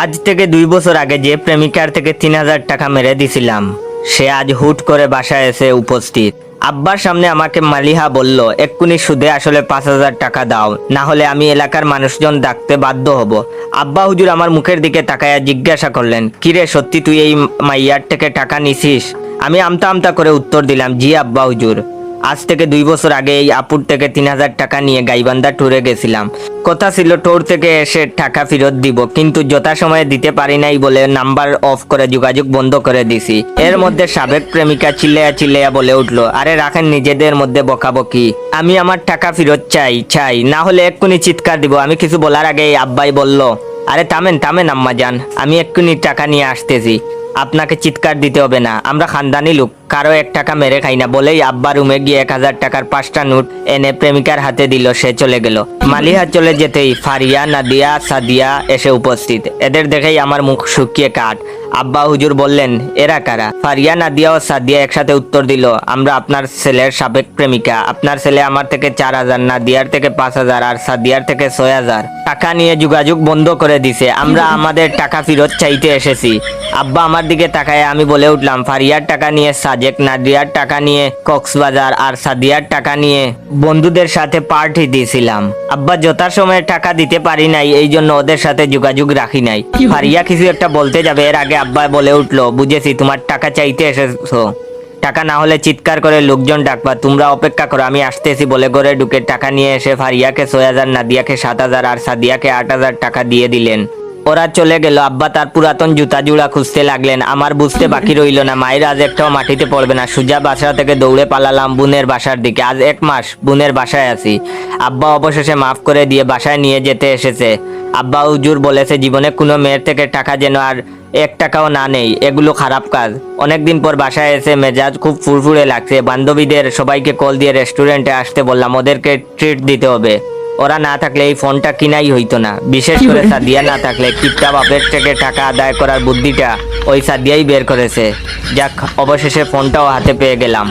আজ থেকে 2 বছর আগে যে প্রেমিকার থেকে 3,000 টাকা মেরে দিছিলাম, সে আজ হুট করে বাসায় এসে উপস্থিত। আব্বার সামনে আমাকে মালিহা বলল, এক্ষুনি সুদে আসলে 5,000 টাকা দাও, না হলে আমি এলাকার মানুষজন ডাকতে বাধ্য হব। আব্বা হুজুর আমার মুখের দিকে তাকায়া জিজ্ঞাসা করলেন, কিরে সত্যি তুই এই মাইয়ার থেকে টাকা নিছিস? আমি আমতা আমতা করে উত্তর দিলাম, জি আব্বা হুজুর। আজ থেকে 2 বছর আগে এই আপুর থেকে 3,000 টাকা নিয়ে গাইবান্ধা ট্যুরে গেছিলাম। কথা ছিল ট্যুর থেকে এসে টাকা ফেরত দিব, কিন্তু যথাসময়ে দিতে পারি নাই বলে নাম্বার অফ করে যোগাযোগ বন্ধ করে দিছি। এর মধ্যে সাবেক প্রেমিকা চিল্লাইয়া চিল্লাইয়া বলে উঠলো, আরে রাখেন নিজেদের মধ্যে বকাবকি, আমি আমার টাকা ফেরত চাই, না হলে এক্ষুনি চিৎকার দিব। আমি কিছু বলার আগে আব্বাই বলল, আরে থামেন আম্মা যান, আমি এক্ষুনি টাকা নিয়ে আসতেছি, আপনাকে চিৎকার দিতে হবে না, আমরা খানদানি লোক, কারো 1 টাকা মেরে খাই না। বলেই আব্বা রুমে গিয়ে 1,000 টাকার 5টা নোট এনে প্রেমিকার হাতে দিল, সে চলে গেল। মালিহা চলে যেতেই ফারিয়া, নাদিয়া, সাদিয়া এসে উপস্থিত। এদের দেখেই আমার মুখ শুকিয়ে কাঠ। আব্বা হুজুর বললেন, এরা কারা? ফারিয়া, নাদিয়া ও সাদিয়া একসাথে উত্তর দিল, আমরা আপনার ছেলের সাবেক প্রেমিকা। আপনার ছেলে আমার থেকে 4,000, নাদিয়ার থেকে 5,000 আর সাদিয়ার থেকে 6,000 টাকা নিয়ে যোগাযোগ বন্ধ করে দিছে। আমরা আমাদের টাকা ফেরত চাইতে এসেছি। আব্বা আমার দিকে তাকায় আমি বলে উঠলাম, ফারিয়ার টাকা নিয়ে সাজেক, নাদিয়ার টাকা নিয়ে কক্সবাজার আর সাদিয়ার টাকা নিয়ে বন্ধুদের সাথে পার্টি দিয়েছিলাম। আব্বা যথাসময়ে টাকা দিতে পারি নাই, এই জন্য ওদের সাথে যোগাযোগ রাখি নাই। ফারিয়া কিছু একটা বলতে যাবে, এর আগে আব্বা বলে উঠলো, বুঝেছি তোমার টাকা চাইতে এসেছো, টাকা না হলে চিৎকার করে লোকজন ডাকবা, তোমরা অপেক্ষা করো, আমি আসতেছি। বলে ঘরে ঢুকে টাকা নিয়ে এসে ফারিয়াকে 6,000, নাদিয়াকে 7,000 আর সাদিয়াকে 8,000 টাকা দিয়ে দিলেন। ওরা চলে গেল। আব্বা তার পুরাতন জুতা জুড়া খুঁজতে লাগলেন। আমার বুঝতে বাকি রইল না, মায়ের আজ একটাও মাটিতে পড়বে না। সুজা বাসা থেকে দৌড়ে পালালাম বোনের বাসার দিকে। আজ 1 মাস বোনের বাসায় আছি। আব্বা অবশেষে মাফ করে দিয়ে বাসায় নিয়ে যেতে এসেছে। আব্বা হুজুর বলেছে, জীবনে কোনো মেয়ের থেকে টাকা যেন আর 1 টাকাও না নেই, এগুলো খারাপ কাজ। অনেকদিন পর বাসায় এসে মেজাজ খুব ফুরফুরে লাগছে। বান্ধবীদের সবাইকে কল দিয়ে রেস্টুরেন্টে আসতে বললাম, ওদেরকে ট্রিট দিতে হবে। ওরা না থাকলে এই ফোনটা কিনাই হইতো না, বিশেষ করে সাদিয়া না থাকলে। কিপটা বাপের থেকে টাকা আদায় করার বুদ্ধিটা ওই সাদিয়াই বের করেছে। যাক, অবশেষে ফোনটাও হাতে পেয়ে গেলাম।